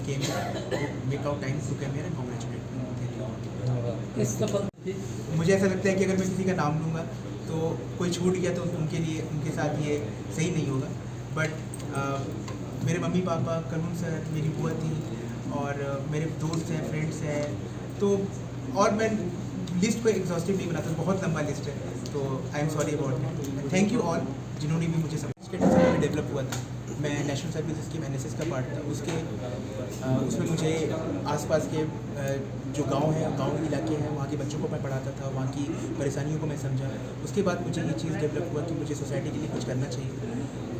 came here, make out time to come here and congratulate me. मुझे ऐसा लगता है कि अगर मैं किसी का नाम लूँगा तो कोई छूट गया तो उनके लिए उनके साथ ये सही नहीं होगा, बट मेरे मम्मी पापा, करुण सर, मेरी बुआ थी और मेरे दोस्त हैं, फ्रेंड्स हैं, तो और मैं लिस्ट को एग्जॉस्टिव नहीं बनाता, बहुत लंबा लिस्ट है, तो I am sorry about it. Thank you all जिन्होंने भी मुझे समझ के समय डेवलप हुआ था। मैं नेशनल सर्विस स्कीम NSS का पार्ट था, उसमें मुझे आसपास के जो गांव हैं, गांव इलाके हैं, वहाँ के बच्चों को मैं पढ़ाता था, वहाँ की परेशानियों को मैं समझा। उसके बाद मुझे ये चीज़ डेवलप हुआ कि मुझे सोसाइटी के लिए कुछ करना चाहिए,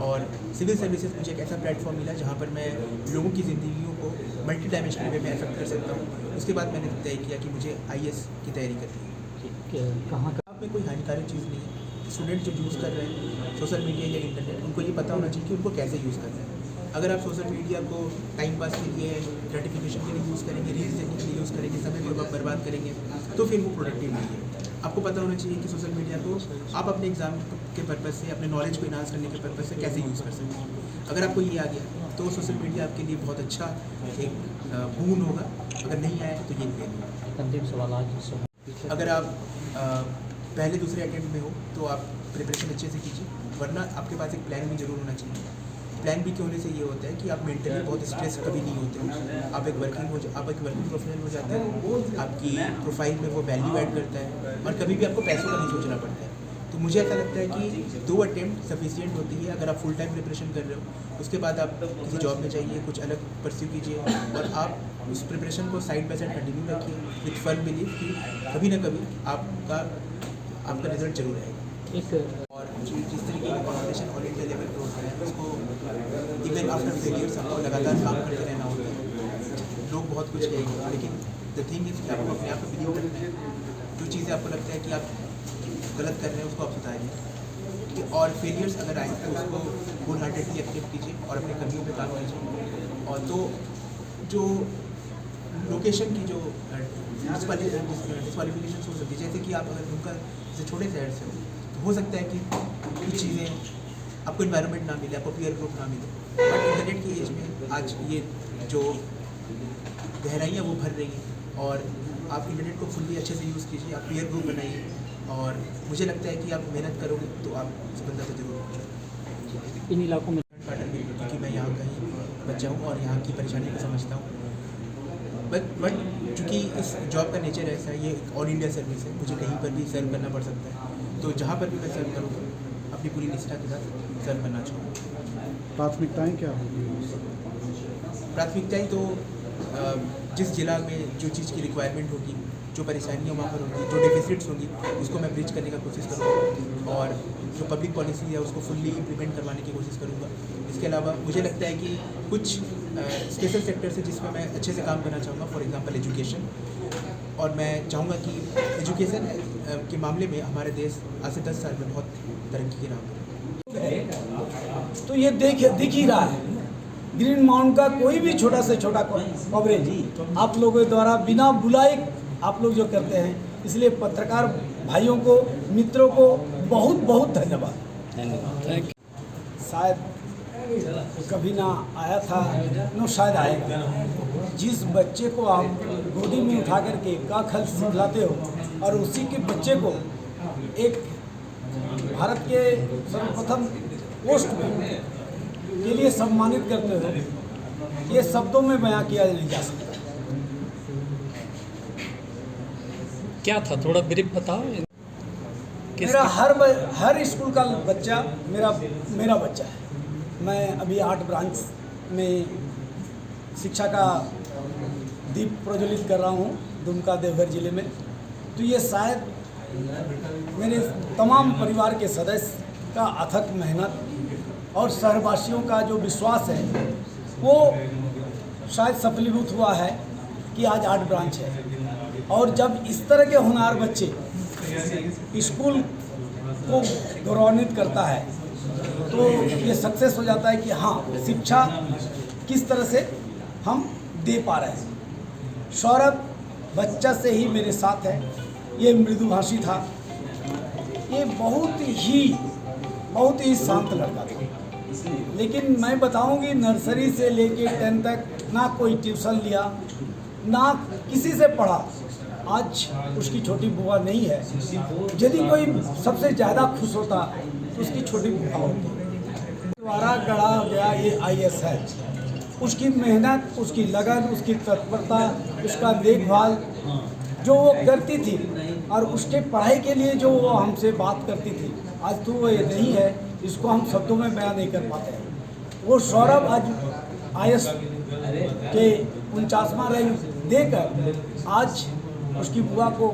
और सिविल सर्विसेज मुझे एक ऐसा प्लेटफॉर्म मिला जहाँ पर मैं लोगों की ज़िंदगियों को मल्टी डायमेंशनल वे में अफेक्ट कर सकता हूँ। उसके बाद मैंने तय किया कि मुझे IAS की तैयारी करनी है। कहाँ आप में कोई हानिकारक चीज़ नहीं है। स्टूडेंट जो यूज़ कर रहे हैं सोशल मीडिया या इंटरनेट, उनको ये पता होना चाहिए कि उनको कैसे यूज़ करना है। अगर आप सोशल मीडिया को टाइम पास के लिए, ग्रेटिफिकेशन के लिए यूज़ करेंगे, रील्स देखने के लिए यूज़ करेंगे, समय को बर्बाद करेंगे, तो फिर वो प्रोडक्टिव नहीं है। आपको पता होना चाहिए कि सोशल मीडिया को आप अपने एग्जाम के पर्पज़ से, अपने नॉलेज को इन्हांस करने के पर्पज़ से कैसे यूज़ कर सकते हैं। अगर आपको ये आ गया तो सोशल मीडिया आपके लिए बहुत अच्छा एक बून होगा, अगर नहीं आया तो ये फेल होगा। अंतिम सवाल आज अगर आप पहले दूसरे अटेम्प्ट में हो तो आप प्रिपरेशन अच्छे से कीजिए, वरना आपके पास एक प्लान भी जरूर होना चाहिए। प्लान बी के होने से ये होता है कि आप मेंटली बहुत स्ट्रेस कभी नहीं होते, आप एक वर्किंग प्रोफेशनल हो जाते हैं, आपकी प्रोफाइल में वो वैल्यू ऐड करता है, और कभी भी आपको पैसों का नहीं सोचना पड़ता है। तो मुझे ऐसा लगता है कि 2 अटेम्प्ट सफिशिएंट होती है अगर आप फुल टाइम प्रिपरेशन कर रहे हो। उसके बाद आप किसी जॉब में जाइए, कुछ अलग परस्यू कीजिए, और आप उस प्रिपरेशन को साइड बाय साइड कंटिन्यू रखिए विथ फर्म बिलीव कि कभी ना कभी आपका रिजल्ट जरूर आएगा। और जिस तरीके का कॉम्पिटिशन ऑल इंडिया लेवल पर होता है, उसको इवन आफ्टर फेलियर्स आपको लगातार काम करते रहना होता है। लोग बहुत कुछ कहेंगे, लेकिन द थिंग इज कि आपको अपने आप पर बिलीव करना है। जो चीज़ें आपको लगता है कि आप गलत कर रहे हैं उसको आप सुधारिए, और फेलियर्स अगर आए तो उसको होल हार्टेडली एक्सेप्ट कीजिए और अपने कमियों पे काम कीजिए। और तो जो लोकेशन की जो डिस्क्वालिफिकेशन हो सकती है, जैसे कि आप अगर उनका जैसे छोटे शहर से हो तो हो सकता है कि कुछ चीज़ें आपको इन्वायरमेंट ना मिले, आपको पीयर ग्रुप ना मिले, बट इंटरनेट की एज में आज ये जो गहराइयाँ वो भर रही हैं, और आप इंटरनेट को फुल्ली अच्छे से यूज़ कीजिए, आप पीयर ग्रुप बनाइए, और मुझे लगता है कि आप मेहनत करोगे तो आप सफलता से जरूर पहुँचोगे। इन इलाकों में क्योंकि मैं यहाँ का ही बच्चा हूँ और यहाँ की परेशानी को समझता हूँ, बट चूँकि इस जॉब का नेचर ऐसा है, ये ऑल इंडिया सर्विस है, मुझे कहीं पर भी सर्व करना पड़ सकता है, तो जहाँ पर भी मैं सर्व करूँगा अपनी पूरी निष्ठा के साथ सर्व करना चाहूँगा। प्राथमिकताएँ क्या होगी? प्राथमिकताएँ तो जिस जिला में जो चीज़ की रिक्वायरमेंट होगी, जो परेशानियाँ वहाँ पर होंगी, जो डेफिसिट्स होंगी, उसको मैं ब्रिज करने का कोशिश करूँगा, और जो पब्लिक पॉलिसी है उसको फुल्ली इम्प्लीमेंट करवाने की कोशिश करूँगा। इसके अलावा मुझे लगता है कि कुछ स्पेशल सेक्टर से जिसमें मैं अच्छे से काम करना चाहूँगा, फॉर एग्जांपल एजुकेशन, और मैं चाहूँगा कि एजुकेशन के मामले में हमारे देश आज से 10 साल में बहुत तरक्की के राह पर। तो ये दिख ही रहा है, ग्रीन माउंट का कोई भी छोटा से छोटा कवरेज आप लोगों द्वारा बिना बुलाए आप लोग जो करते हैं, इसलिए पत्रकार भाइयों को, मित्रों को बहुत बहुत धन्यवाद। शायद कभी ना आया था, न शायद आएगा। जिस बच्चे को आप गोदी में उठा करके का खल सिखलाते हो, और उसी के बच्चे को एक भारत के सर्वप्रथम पोस्ट के लिए सम्मानित करते हो, ये शब्दों में बयां किया नहीं जा सकता। क्या था, थोड़ा ब्रीफ बताओ। मेरा हर स्कूल का बच्चा मेरा बच्चा है। मैं अभी 8 ब्रांच में शिक्षा का दीप प्रज्वलित कर रहा हूँ दुमका देवघर जिले में। तो ये शायद मेरे तमाम परिवार के सदस्य का अथक मेहनत और शहरवासियों का जो विश्वास है वो शायद सफलीभूत हुआ है कि आज 8 ब्रांच है। और जब इस तरह के होनहार बच्चे स्कूल को गौरवान्वित करता है तो ये सक्सेस हो जाता है कि हाँ, शिक्षा किस तरह से हम दे पा रहे हैं। सौरभ बच्चा से ही मेरे साथ है, ये मृदुभाषी था, ये बहुत ही शांत लड़का था। लेकिन मैं बताऊंगी नर्सरी से लेके 10 तक ना कोई ट्यूशन लिया, ना किसी से पढ़ा। आज उसकी छोटी बुआ नहीं है। यदि कोई सबसे ज़्यादा खुश होता तो उसकी छोटी बुआ होती। द्वारा गढ़ा गया ये IAS है। उसकी मेहनत, उसकी लगन, उसकी तत्परता, उसका देखभाल जो वो करती थी और उसके पढ़ाई के लिए जो वो हमसे बात करती थी, आज तो वो ये नहीं है, इसको हम शब्दों में बयान नहीं कर पाते हैं। वो सौरभ आज IAS के 49वां रैंक देकर आज उसकी बुआ को,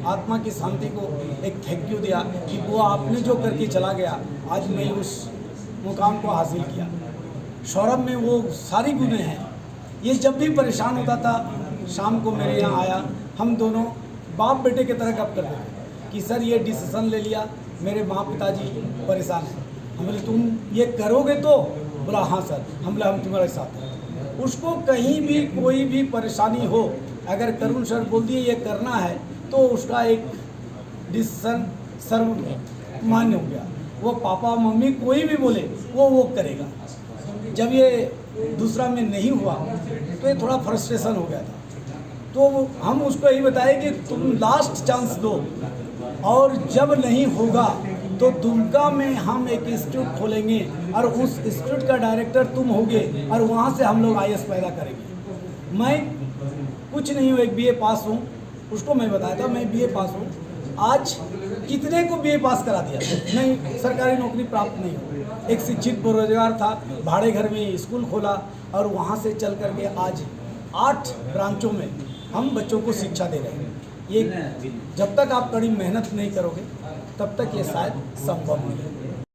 आत्मा की शांति को एक थैंक यू दिया कि बुआ आपने जो करके चला गया, आज मैं उस मुकाम को हासिल किया। सौरभ में वो सारी गुण हैं। ये जब भी परेशान होता था शाम को मेरे यहाँ आया, हम दोनों बाप बेटे की तरह गप करते थे कि सर ये डिसीज़न ले लिया, मेरे माँ पिताजी परेशान हैं। हम बोले तुम ये करोगे तो? बोला हाँ सर। हम बोले हम तुम्हारे साथ हैं। उसको कहीं भी कोई भी परेशानी हो, अगर करुण सर बोल दिए ये करना है तो उसका एक डिसीज़न सर्वमान्य हो गया। वो पापा मम्मी कोई भी बोले वो करेगा। जब ये दूसरा में नहीं हुआ तो ये थोड़ा फ्रस्ट्रेशन हो गया था। तो हम उसको यही बताए कि तुम लास्ट चांस दो, और जब नहीं होगा तो दुमका में हम एक इंस्टीट्यूट खोलेंगे और उस इंस्टीट्यूट का डायरेक्टर तुम होगे और वहाँ से हम लोग IAS पैदा करेंगे। मैं कुछ नहीं हूँ, एक BA पास हूँ। उसको मैं बताया था मैं BA पास हूँ। आज कितने को BA पास करा दिया, नहीं सरकारी नौकरी प्राप्त नहीं हो। एक शिक्षित बेरोजगार था, भाड़े घर में स्कूल खोला और वहाँ से चल करके आज 8 ब्रांचों में हम बच्चों को शिक्षा दे रहे हैं। ये जब तक आप कड़ी मेहनत नहीं करोगे तब तक ये शायद संभव नहीं है।